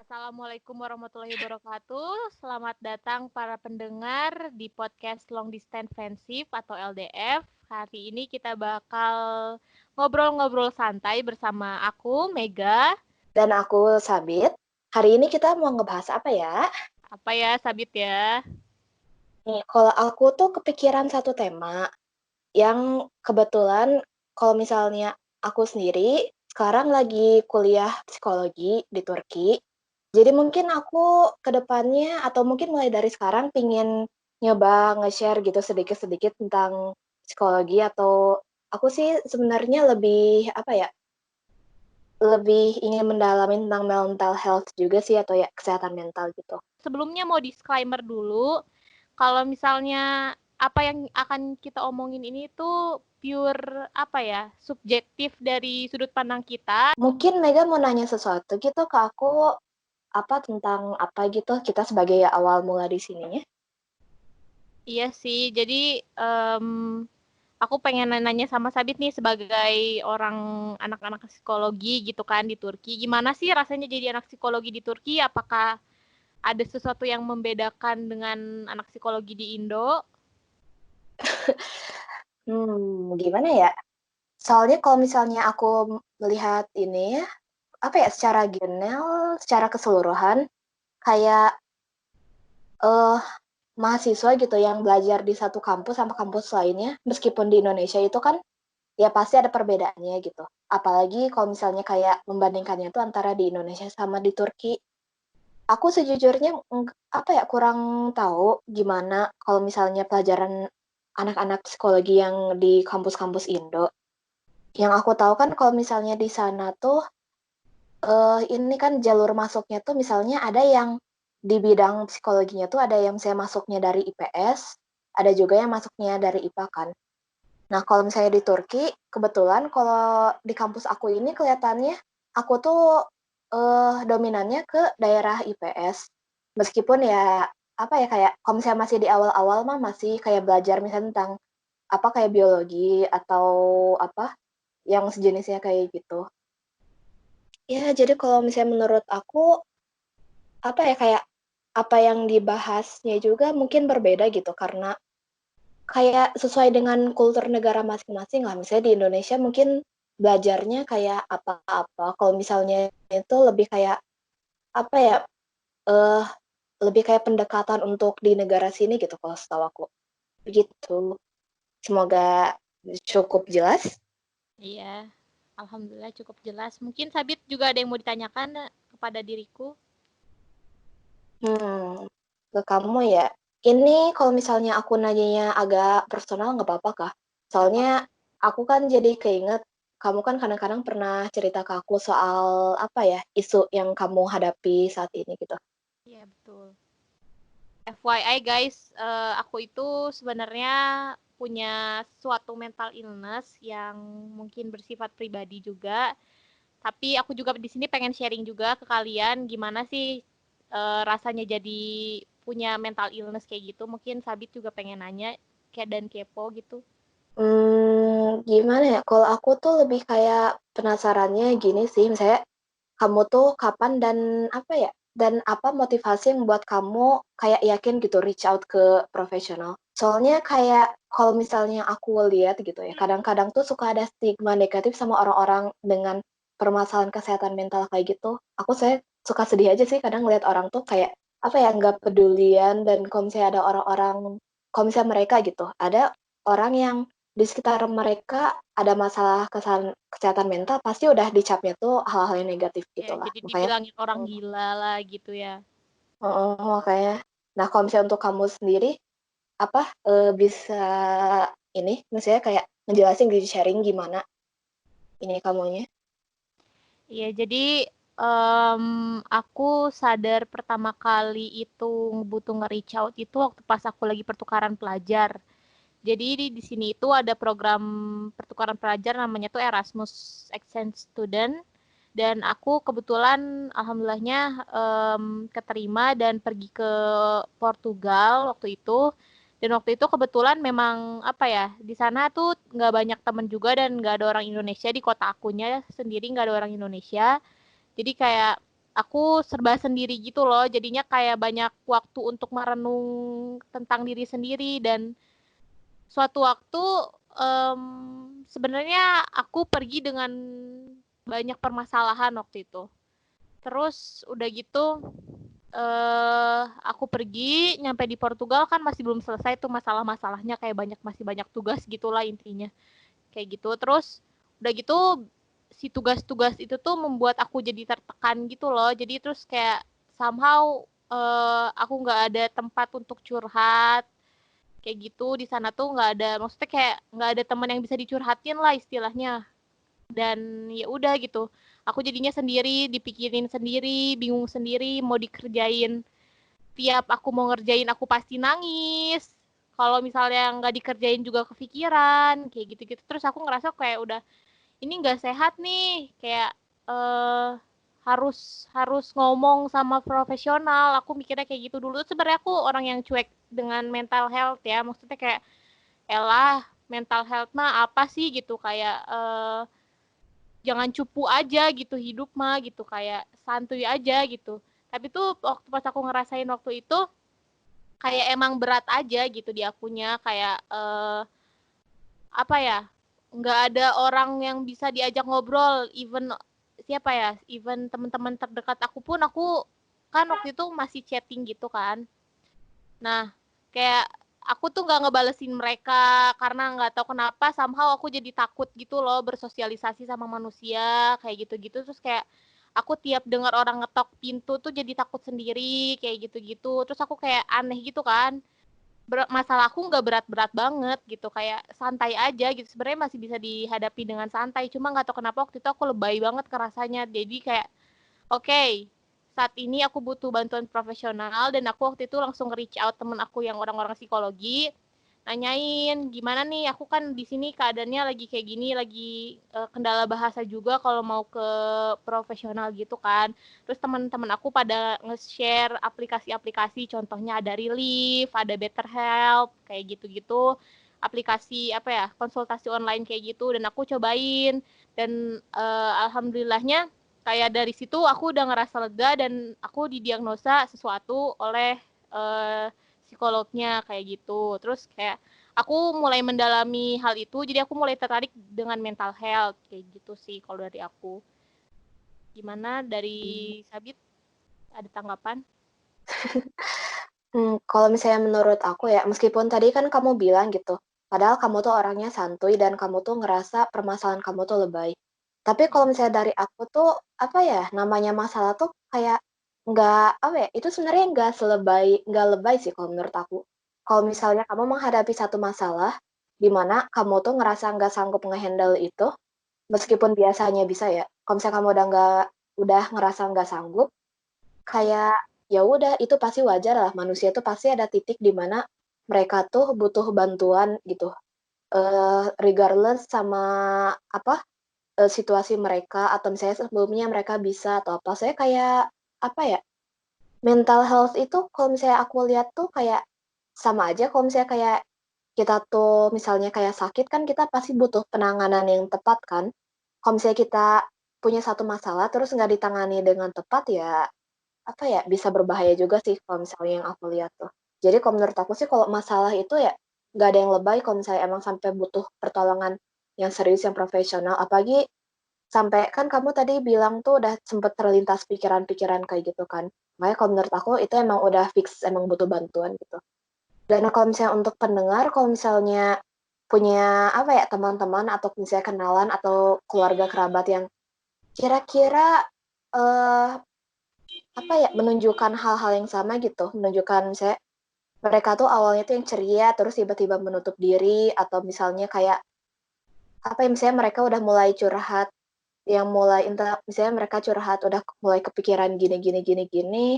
Assalamualaikum warahmatullahi wabarakatuh. Selamat datang para pendengar di podcast Long Distance Friendship atau LDF. Hari ini kita bakal ngobrol-ngobrol santai bersama aku, Mega. Dan aku Sabit. Hari ini kita mau ngebahas apa ya? Apa ya, Sabit ya? Nih, kalau aku tuh kepikiran satu tema yang kebetulan kalau misalnya aku sendiri sekarang lagi kuliah psikologi di Turki. Jadi mungkin aku ke depannya atau mungkin mulai dari sekarang pingin nyoba nge-share gitu sedikit-sedikit tentang psikologi atau aku sih sebenarnya lebih apa ya? Lebih ingin mendalami tentang mental health juga sih atau ya kesehatan mental gitu. Sebelumnya mau disclaimer dulu. Kalau misalnya apa yang akan kita omongin ini tuh pure apa ya, subjektif dari sudut pandang kita. Mungkin Mega mau nanya sesuatu gitu ke aku, apa tentang apa gitu, kita sebagai awal mula di sininya. Iya sih, jadi aku pengen nanya sama Sabit nih sebagai orang anak-anak psikologi gitu kan di Turki. Gimana sih rasanya jadi anak psikologi di Turki? Apakah ada sesuatu yang membedakan dengan anak psikologi di Indo? Gimana ya? Soalnya kalau misalnya aku melihat ini ya, apa ya, secara general, secara keseluruhan, kayak eh mahasiswa gitu yang belajar di satu kampus sama kampus lainnya, meskipun di Indonesia itu kan ya pasti ada perbedaannya gitu. Apalagi kalau misalnya kayak membandingkannya itu antara di Indonesia sama di Turki. Aku sejujurnya apa ya, kurang tahu gimana kalau misalnya pelajaran anak-anak psikologi yang di kampus-kampus Indo. Yang aku tahu kan kalau misalnya di sana tuh ini kan jalur masuknya tuh misalnya ada yang di bidang psikologinya tuh ada yang saya masuknya dari IPS, ada juga yang masuknya dari IPA kan. Nah, kalau misalnya di Turki, kebetulan kalau di kampus aku ini kelihatannya aku tuh dominannya ke daerah IPS. Meskipun ya apa ya kayak kalau misalnya masih di awal-awal mah masih kayak belajar misalnya tentang apa kayak biologi atau apa yang sejenisnya kayak gitu. Ya, jadi kalau misalnya menurut aku apa ya kayak apa yang dibahasnya juga mungkin berbeda gitu karena kayak sesuai dengan kultur negara masing-masing lah. Misalnya di Indonesia mungkin belajarnya kayak apa-apa. Kalau misalnya itu lebih kayak apa ya, eh lebih kayak pendekatan untuk di negara sini gitu kalau setahu aku. Begitu. Semoga cukup jelas. Iya, alhamdulillah cukup jelas. Mungkin Sabit juga ada yang mau ditanyakan kepada diriku. Hmm, ke kamu ya. Ini kalau misalnya aku nanyanya agak personal nggak apa-apa kah? Gak apa-apa. Soalnya aku kan jadi keinget kamu kan kadang-kadang pernah cerita ke aku soal apa ya isu yang kamu hadapi saat ini gitu. Iya, betul. FYI guys, aku itu sebenarnya punya suatu mental illness yang mungkin bersifat pribadi juga. Tapi aku juga di sini pengen sharing juga ke kalian gimana sih rasanya jadi punya mental illness kayak gitu. Mungkin Sabit juga pengen nanya kayak dan kepo gitu. Gimana ya? Kalau aku tuh lebih kayak penasarannya gini sih, misalnya kamu tuh kapan dan apa ya? Dan apa motivasi yang membuat kamu kayak yakin gitu reach out ke profesional? Soalnya kayak kalau misalnya aku lihat gitu ya, kadang-kadang tuh suka ada stigma negatif sama orang-orang dengan permasalahan kesehatan mental kayak gitu. Saya suka sedih aja sih kadang ngeliat orang tuh kayak apa ya nggak pedulian dan kalau misalnya ada orang-orang, kalau misalnya mereka gitu, ada orang yang di sekitar mereka ada masalah kesehatan mental pasti udah dicapnya tuh hal-hal yang negatif Ya, gitulah. jadi Makanya dibilangin orang gila lah gitu ya. makanya nah kalau misalnya untuk kamu sendiri apa bisa ini misalnya kayak ngejelasin gitu sharing gimana ini kamunya. Iya, jadi aku sadar pertama kali itu butuh nge-reach out itu waktu pas aku lagi pertukaran pelajar. Jadi di sini itu ada program pertukaran pelajar namanya tuh Erasmus Exchange Student dan aku kebetulan alhamdulillahnya keterima dan pergi ke Portugal waktu itu. Dan waktu itu kebetulan memang apa ya di sana tuh nggak banyak temen juga dan nggak ada orang Indonesia di kota akunya sendiri nggak ada orang Indonesia. Jadi kayak aku serba sendiri gitu loh. Jadinya kayak banyak waktu untuk merenung tentang diri sendiri. Dan suatu waktu sebenarnya aku pergi dengan banyak permasalahan waktu itu. Terus udah gitu aku pergi nyampe di Portugal kan masih belum selesai tuh masalah-masalahnya, kayak masih banyak tugas gitulah intinya. Kayak gitu. Terus udah gitu si tugas-tugas itu tuh membuat aku jadi tertekan gitu loh. Jadi terus kayak somehow aku nggak ada tempat untuk curhat kayak gitu. Di sana tuh nggak ada, maksudnya kayak nggak ada teman yang bisa dicurhatin lah istilahnya. Dan ya udah gitu, aku jadinya sendiri, dipikirin sendiri, bingung sendiri, mau dikerjain. Tiap aku mau ngerjain aku pasti nangis, kalau misalnya nggak dikerjain juga kepikiran kayak gitu-gitu. Terus aku ngerasa kayak udah, ini nggak sehat nih, kayak eh harus harus ngomong sama profesional. Aku mikirnya kayak gitu dulu. Sebenarnya aku orang yang cuek dengan mental health ya, maksudnya kayak elah mental health mah apa sih gitu, kayak jangan cupu aja gitu hidup mah gitu, kayak santuy aja gitu. Tapi tuh waktu pas aku ngerasain waktu itu kayak emang berat aja gitu di akunya, kayak apa ya, nggak ada orang yang bisa diajak ngobrol, even siapa ya, even teman-teman terdekat aku pun, aku kan waktu itu masih chatting gitu kan. Nah, kayak aku tuh nggak ngebalesin mereka karena nggak tahu kenapa somehow aku jadi takut gitu loh bersosialisasi sama manusia kayak gitu-gitu. Terus kayak aku tiap dengar orang ngetok pintu tuh jadi takut sendiri kayak gitu-gitu. Terus aku kayak aneh gitu kan. Masalah aku nggak berat-berat banget gitu, kayak santai aja gitu, sebenarnya masih bisa dihadapi dengan santai, cuma nggak tahu kenapa waktu itu aku lebay banget kerasanya. Jadi kayak oke, saat ini aku butuh bantuan profesional, dan aku waktu itu langsung reach out temen aku yang orang-orang psikologi, nanyain gimana nih, aku kan di sini keadaannya lagi kayak gini, lagi kendala bahasa juga kalau mau ke profesional gitu kan. Terus teman-teman aku pada nge-share aplikasi-aplikasi, contohnya ada Relief, ada BetterHelp, kayak gitu-gitu. Aplikasi apa ya, konsultasi online kayak gitu, dan aku cobain. Dan alhamdulillahnya kayak dari situ aku udah ngerasa lega, dan aku didiagnosa sesuatu oleh psikolognya kayak gitu. Terus kayak aku mulai mendalami hal itu, jadi aku mulai tertarik dengan mental health kayak gitu sih kalau dari aku. Gimana dari Sabit, ada tanggapan? Kalau misalnya menurut aku ya, meskipun tadi kan kamu bilang gitu, padahal kamu tuh orangnya santuy dan kamu tuh ngerasa permasalahan kamu tuh lebay. Tapi kalau misalnya dari aku tuh, apa ya, namanya masalah tuh kayak nggak, apa ya, itu sebenarnya nggak lebay sih kalau menurut aku. Kalau misalnya kamu menghadapi satu masalah, di mana kamu tuh ngerasa nggak sanggup ngehandle itu, meskipun biasanya bisa ya, kalau misalnya kamu udah ngerasa nggak sanggup, kayak, ya udah itu pasti wajar lah, manusia tuh pasti ada titik di mana mereka tuh butuh bantuan gitu, regardless sama apa, situasi mereka atau misalnya sebelumnya mereka bisa atau apa. Saya kayak, apa ya, mental health itu kalau misalnya aku lihat tuh kayak sama aja kalau misalnya kayak kita tuh misalnya kayak sakit kan kita pasti butuh penanganan yang tepat kan. Kalau misalnya kita punya satu masalah terus nggak ditangani dengan tepat ya apa ya, bisa berbahaya juga sih kalau misalnya yang aku lihat tuh. Jadi kalau menurut aku sih kalau masalah itu ya, nggak ada yang lebay kalau misalnya emang sampai butuh pertolongan yang serius, yang profesional. Apalagi sampai kan kamu tadi bilang tuh udah sempet terlintas pikiran-pikiran kayak gitu kan. Makanya kalau menurut aku itu emang udah fix, emang butuh bantuan gitu. Dan kalau misalnya untuk pendengar, kalau misalnya punya apa ya, teman-teman atau misalnya kenalan atau keluarga kerabat yang kira-kira, eee apa ya, menunjukkan hal-hal yang sama gitu, menunjukkan misalnya mereka tuh awalnya tuh yang ceria, terus tiba-tiba menutup diri, atau misalnya kayak, apa ya, misalnya mereka udah mulai curhat, yang mulai misalnya mereka curhat udah mulai kepikiran gini gini gini gini,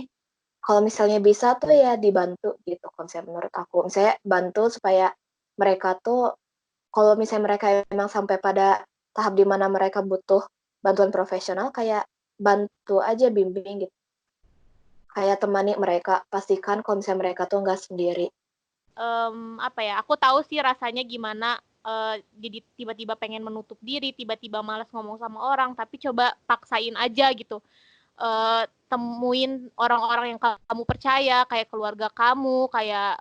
kalau misalnya bisa tuh ya dibantu gitu konsep menurut aku. Misalnya bantu supaya mereka tuh, kalau misalnya mereka memang sampai pada tahap di mana mereka butuh bantuan profesional, kayak bantu aja, bimbing gitu. Kayak temani mereka, pastikan kalau misalnya mereka tuh nggak sendiri. Apa ya, aku tahu sih rasanya gimana, jadi tiba-tiba pengen menutup diri, tiba-tiba malas ngomong sama orang, tapi coba paksain aja gitu. temuin orang-orang yang kamu percaya, kayak keluarga kamu, kayak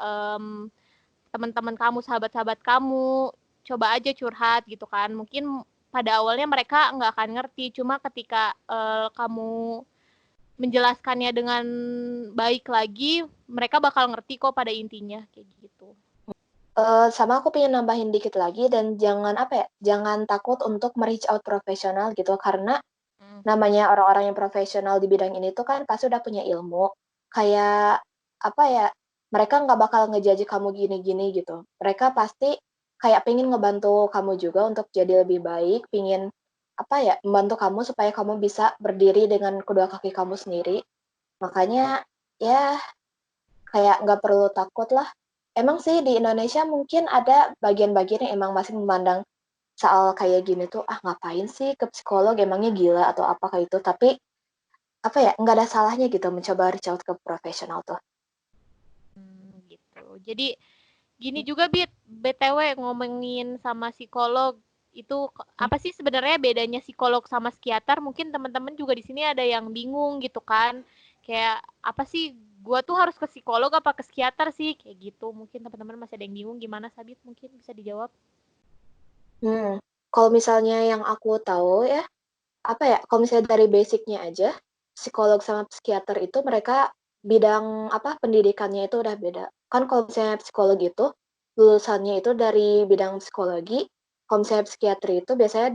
teman-teman kamu, sahabat-sahabat kamu, coba aja curhat gitu kan. Mungkin pada awalnya mereka nggak akan ngerti, cuma ketika kamu menjelaskannya dengan baik lagi, mereka bakal ngerti kok pada intinya kayak gitu. Sama aku pengen nambahin dikit lagi dan jangan takut untuk me-reach out profesional gitu karena namanya orang-orang yang profesional di bidang ini tuh kan pasti udah punya ilmu. Kayak mereka nggak bakal ngejudge kamu gini-gini gitu. Mereka pasti kayak pengen ngebantu kamu juga untuk jadi lebih baik, pengen membantu kamu supaya kamu bisa berdiri dengan kedua kaki kamu sendiri. Makanya ya kayak nggak perlu takut lah. Emang sih di Indonesia mungkin ada bagian-bagian yang emang masih memandang soal kayak gini tuh, ngapain sih ke psikolog, emangnya gila atau apa kayak itu. Tapi nggak ada salahnya gitu mencoba reach out ke profesional tuh. Gitu. Jadi gini juga BTW ngomongin sama psikolog itu apa sih sebenarnya bedanya psikolog sama psikiater? Mungkin teman-teman juga di sini ada yang bingung gitu kan. Kayak apa sih gua tuh harus ke psikolog apa ke psikiater sih? Kayak gitu. Mungkin teman-teman masih ada yang bingung gimana Sabit? Mungkin bisa dijawab. Kalau misalnya yang aku tahu ya, kalau misalnya dari basicnya aja, psikolog sama psikiater itu mereka bidang pendidikannya itu udah beda. Kan kalau misalnya psikolog itu lulusannya itu dari bidang psikologi, kalau misalnya psikiatri itu biasanya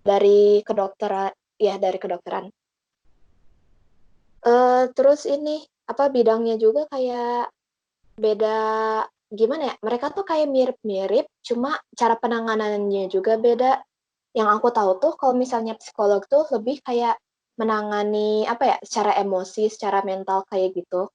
dari kedokteran, ya dari kedokteran. Terus bidangnya juga kayak beda, gimana ya, mereka tuh kayak mirip-mirip, cuma cara penanganannya juga beda. Yang aku tahu tuh kalau misalnya psikolog tuh lebih kayak menangani secara emosi, secara mental kayak gitu.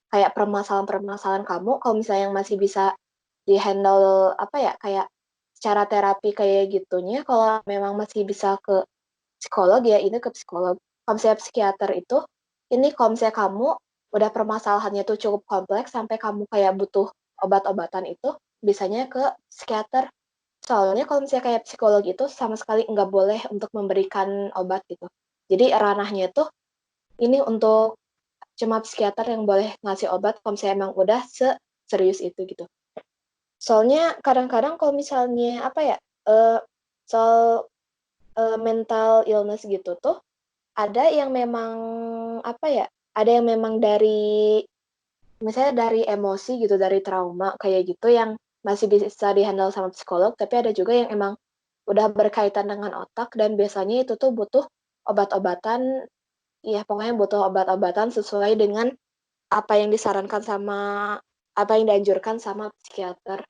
Kayak permasalahan-permasalahan kamu kalau misalnya yang masih bisa di-handle kayak secara terapi kayak gitunya, kalau memang masih bisa ke psikolog ya ini ke psikolog. Kalau misalnya psikiater itu, ini kalau misalnya kamu udah permasalahannya tuh cukup kompleks sampai kamu kayak butuh obat-obatan itu, bisanya ke psikiater. Soalnya kalau misalnya kayak psikolog itu sama sekali nggak boleh untuk memberikan obat gitu. Jadi ranahnya tuh ini untuk cuma psikiater yang boleh ngasih obat kalau misalnya emang udah serius itu gitu. Soalnya kadang-kadang kalau misalnya soal mental illness gitu tuh ada yang memang ada yang memang dari misalnya dari emosi gitu, dari trauma kayak gitu yang masih bisa di-handle sama psikolog, tapi ada juga yang emang udah berkaitan dengan otak dan biasanya itu tuh butuh obat-obatan, ya pokoknya butuh obat-obatan sesuai dengan apa yang dianjurkan sama psikiater.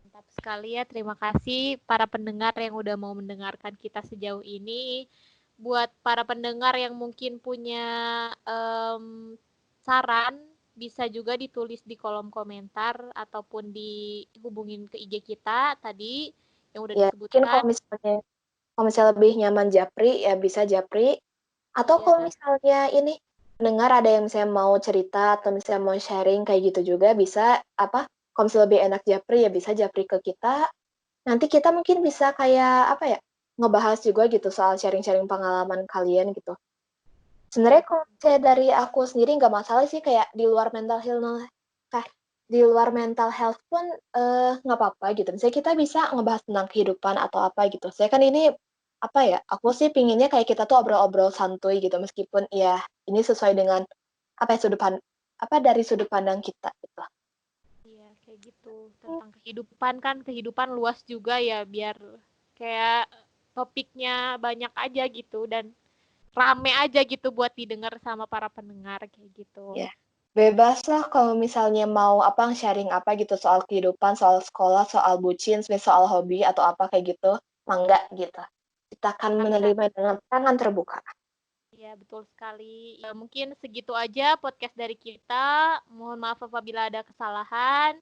Mantap sekali ya, terima kasih para pendengar yang udah mau mendengarkan kita sejauh ini. Buat para pendengar yang mungkin punya saran, bisa juga ditulis di kolom komentar ataupun dihubungin ke IG kita tadi yang udah Ya, mungkin disebutkan. kalau misalnya lebih nyaman japri, ya bisa japri. Atau Iya, kalau misalnya dengar ada yang misalnya mau cerita atau misalnya mau sharing kayak gitu juga bisa kalau misalnya lebih enak japri ya bisa japri ke kita. Nanti kita mungkin bisa kayak ngebahas juga gitu soal sharing-sharing pengalaman kalian gitu. iya, Sebenarnya kalau misalnya dari aku sendiri nggak masalah sih kayak di luar mental health pun nggak apa-apa gitu. Misalnya kita bisa ngebahas tentang kehidupan atau apa gitu. Saya kan ini aku sih pinginnya kayak kita tuh obrol-obrol santuy gitu meskipun ya ini sesuai dengan dari sudut pandang kita gitu. iya, kayak gitu. Tentang kehidupan kan, kehidupan luas juga ya, biar kayak topiknya banyak aja gitu dan rame aja gitu buat didengar sama para pendengar kayak gitu. Ya. Bebas lah kalau misalnya mau sharing apa gitu soal kehidupan, soal sekolah, soal bucin, soal hobi atau apa kayak gitu. Mangga gitu. Kita akan Mantap. menerima dengan tangan terbuka. Ya, betul sekali. Ya, mungkin segitu aja podcast dari kita. Mohon maaf apabila ada kesalahan.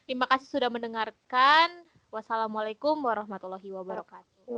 Terima kasih sudah mendengarkan. Wassalamualaikum warahmatullahi wabarakatuh.